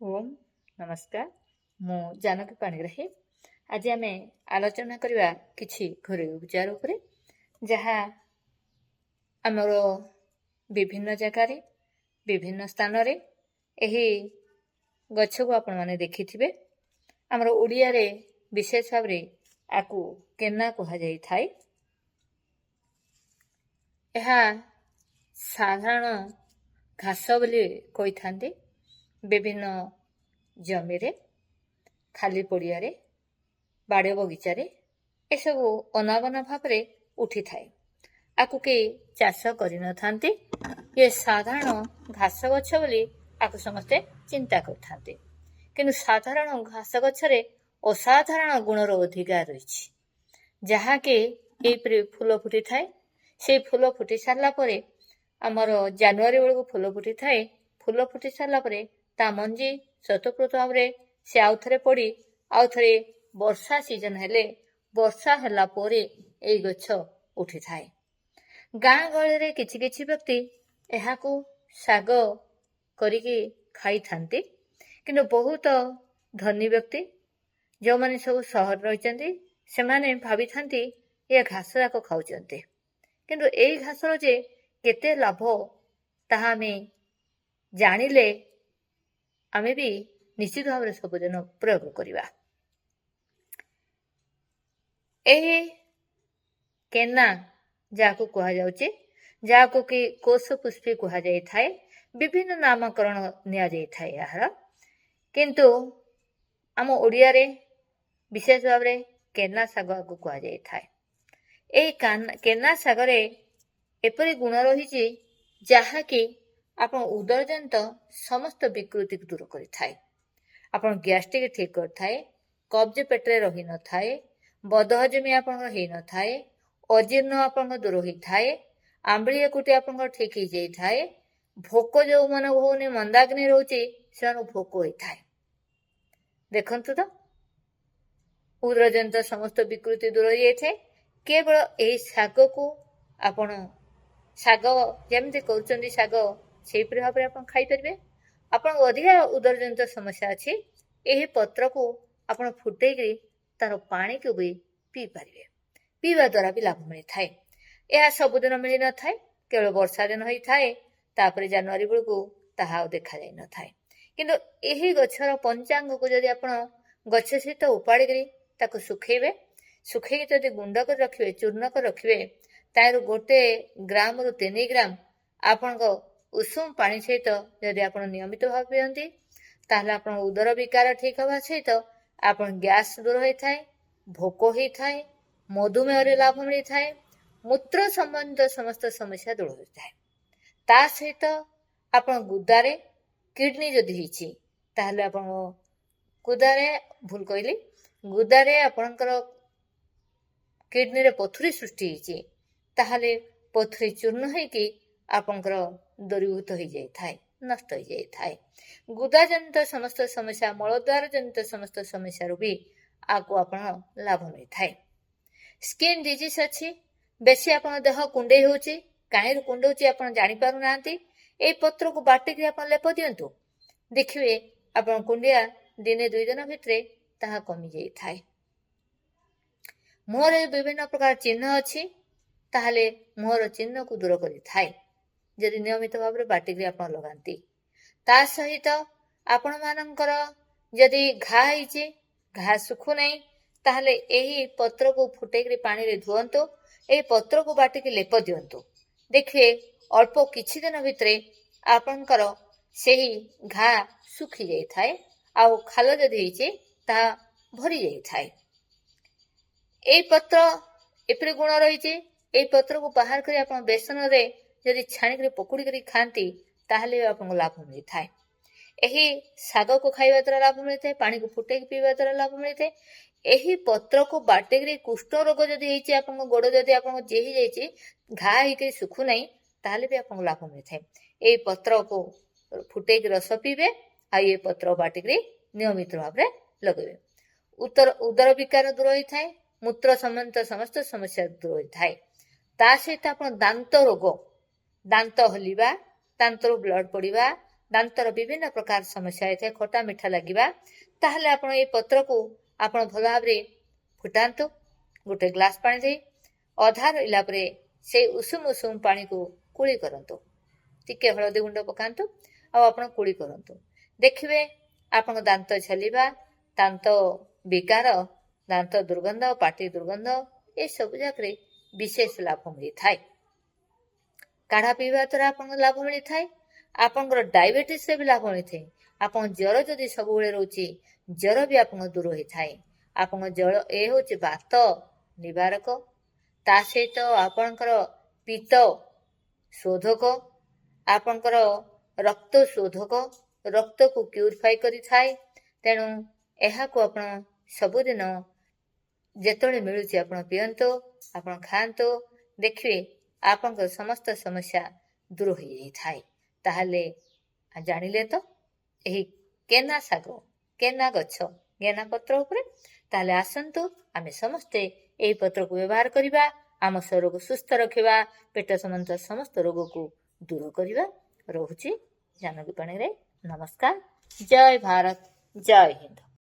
ओम नमस्कार। मु जानकी पाणिग्राही। आज आम आलोचना करवा किछि घरेलू उपचार उपरे जहा आमर विभिन्न जगार विभिन्न स्थान रे एही गछ को आपण माने देखिथिबे। आमर ओडिया रे विशेष भाव रे आकु केना कहा जाई थाए। एहा साधारण घास बोली कहि थांते। विभिन्न जमी रे खाली पड़िया रे बाड़ बगीचा रे एसबू अनावना भाव रे उठी थाए। आकु के चाष करि न थांते। ये साधारण घास गछ बोली आकु समस्ते चिंता करथांते, किंतु साधारण घास गछ रे असाधारण गुणर अधिकार रही जहा के एपरि फूल फुटी थाए। से फूल फुटी सारला परे आमर जनवरी बेलू फूल फुटी थाए। फूल फुटी सारला परे ता मंजी स्वतःप्रत भाव से आउ थे पड़ी आउ थे वर्षा सीजन हेले वर्षा हैला परे एई गछ उठी थाए। गाँ गहली रे किछि किछि व्यक्ति एहाकू साग करिके खाई थांती, किंतु बहुत धनी व्यक्ति जो माने सब सहर रहिचंती सेमाने भाबी थांती ये घास जाक खाउचंती, किंतु एई घासर जे केते लाभ ताहा आमे जानिले आमे भी निश्चित भाव में सबुदिन प्रयोग करिबा। एही केना जाकू कहा जाउचे, जाकू कि कोष पुष्पी कहा जाई थाए। विभिन्न नामकरण निया जाई थाए यार, किंतु आम ओडिया रे विशेष भाव रे केना साग आकु कहा जाई थाए। एही केना सागरे एपरि गुण रही जहा कि आपण उदरजनित समस्त विकृति को दूर करिथाए। आपण गैस्ट्रिक ठीक करथाए, कब्ज पेटरे रही न थाए, बदहजमी आपण हेई न थाए, अजीर्ण आपण दूर होई थाए, आंबळी एकुटी आपण ठीक हो जाई थाए। भोक जो मन होने मंदाग्नि रहउची से भोक होई थाए। देखंतु तो उदरजनित समस्त विकृति दूर हो जाई थाए। केवल एही साग को आपण साग जेमती करूचंदी साग से भाव में आप खाईपर। आप अधिका उदरजनित समस्या अच्छी यही पत्र को आप फुटे तार पानी को भी पी पारे। पीवा द्वारा भी लाभ मिली थाए। यह सबुदिन मिल न थाए, केवल वर्षा दिन होई थाए। तापर जनवरी बेलू ताहा देखा जाई न थाए। किंतु यही गछर पंचांग को जदि आप गछ सहित उपाड़ी ताको सुखेबे, सुखे जदि गुंड कर रखिबे, चूर्ण कर रखिबे, तार गोटे ग्राम रु 3 ग्राम आपण उषुम पानी सहित जदि आप नियमित भाव पियंती ताहले आपण उदर विकार ठीक हवा सहित आपण गैस दूर होई थाए, भोक होई थाए, मधुमेह रे लाभ मिली थाए, मूत्र संबंधित समस्त समस्या दूर होई थाए। ता सहित आपण गुदारे किडनी जदि हिची ताहले आपण गुदारे भूल कहली गुदारे आपणकर किडनी रे पथुरी सृष्टि हिची ताहले पथुरी चूर्ण होइकी आपणकर दूरीभूत हो जाई थाए, नष्ट हो जाई थाए। गुदा जनित समस्त समस्या, मलद्वार जनित समस्त समस्या रू भी आकु आपण लाभ मिली थाए। स्किन डिजीज अच्छी बेसी आपण देह कुंडे होची, काहे कुंडौची आपण जानि पारु नांती। एई पत्र को बाटिक आपण लेप दियंतु, देखिबे आपण कुंडिया दिने 2 दिन भितरे ताहा कमी जाई थाए। मुहरे विभिन्न प्रकार चिन्ह अच्छी ताहले मुहर चिन्ह को दूर करि थाए जदि नियमित भाव में बाटिक आप लगाती। ता सहित आपण मानकर जदि घा होइचे, घा सुखु नहीं ताहले एही पत्र को फुटेकरी पानी रे धुअंतु। एही पत्र को बाटिक लेप दियंतु, देखिए अल्प किछि दिन भितरे आपणकर सेही घा सुखी जाई थाए। आउ खाल जदि होइचे ता भरी जाई थाए। एही पत्र एपरि गुण रही। एही पत्र को बाहर करी आपण बेसन रे जदि छाणी पकुड़ी करी खाती ताहले आपको लाभ मिली थाए। एही साग को खाइबा द्वारा लाभ मिली थाए, पानी को फुटे पीवा द्वारा लाभ मिली थाए। एही पत्र को बाटिक कुष्ठ रोग जदि होइचे, आपन गोड़ जदि आपन जेही जाइचे, घा होइके सुखु नहीं ताहले भी आपको लाभ मिली थाए। एही पत्र को फुटे रस पीबे, आ ये पत्र बाटिक नियमित भाव में लगेबे। उदर विकार दूर होई थाए, मूत्र संबंधित समस्त समस्या दूर होई थाए। ता सहित आपन दांत रोग, दांत हलिबा, दांतरू ब्लड पड़िबा, ଦାନ୍ତର ବିଭିନ୍ନ ପ୍ରକାର ସମସ୍ୟା ହେଇଥାଏ, ଖଟା ମିଠା ଲାଗିବା, ତାହେଲେ ଆପଣ ଏଇ ପତ୍ରକୁ ଆପଣ ଭଲ ଭାବରେ ଫୁଟାନ୍ତୁ। ଗୋଟେ ଗ୍ଲାସ ପାଣି ଦେଇ ଅଧା ରହିଲା ପରେ ସେଇ ଉଷୁମ ଉଷୁମ ପାଣିକୁ କୁଳି କରନ୍ତୁ। ଟିକେ ହଳଦୀ ଗୁଣ୍ଡ ପକାନ୍ତୁ ଆଉ ଆପଣ କୁଳି କରନ୍ତୁ। ଦେଖିବେ ଆପଣଙ୍କ ଦାନ୍ତ ଝାଲିବା, ଦାନ୍ତ ବିକାର, ଦାନ୍ତ ଦୁର୍ଗନ୍ଧ, ପାଟି ଦୁର୍ଗନ୍ଧ ଏସବୁ ଯାକରେ ବିଶେଷ ଲାଭ ମିଳିଥାଏ। କାଢ଼ା ପିଇବା ଦ୍ୱାରା ଆପଣଙ୍କୁ ଲାଭ ମିଳିଥାଏ। ଆପଣଙ୍କର ଡାଇବେଟିସରେ ବି ଲାଭ ମିଳିଥାଏ। ଆପଣ ଜ୍ୱର ଯଦି ସବୁବେଳେ ରହୁଛି, ଜ୍ୱର ବି ଆପଣଙ୍କ ଦୂର ହୋଇଥାଏ। ଆପଣଙ୍କ ଜଳ ଏ ହେଉଛି ବାତ ନିବାରକ, ତା ସହିତ ଆପଣଙ୍କର ପିତ୍ତ ଶୋଧକ, ଆପଣଙ୍କର ରକ୍ତ ଶୋଧକ, ରକ୍ତକୁ ପ୍ୟୁରିଫାଇ କରିଥାଏ। ତେଣୁ ଏହାକୁ ଆପଣ ସବୁଦିନ ଯେତେବେଳେ ମିଳୁଛି ଆପଣ ପିଅନ୍ତୁ, ଆପଣ ଖାଆନ୍ତୁ, ଦେଖିବେ ଆପଣଙ୍କର ସମସ୍ତ ସମସ୍ୟା ଦୂର ହୋଇଯାଇଥାଏ। ତାହେଲେ ଜାଣିଲେ ତ ଏହି କେନା ଶାଗ, କେନା ଗଛ, କେନା ପତ୍ର ଉପରେ। ତାହେଲେ ଆସନ୍ତୁ ଆମେ ସମସ୍ତେ ଏହି ପତ୍ରକୁ ବ୍ୟବହାର କରିବା, ଆମ ଶରୀରକୁ ସୁସ୍ଥ ରଖିବା, ପେଟ ସମ୍ବନ୍ଧ ସମସ୍ତ ରୋଗକୁ ଦୂର କରିବା। ରହୁଛି ଜାନକୀ ପାଣିରେ। ନମସ୍କାର। ଜୟ ଭାରତ, ଜୟ ହିନ୍ଦ।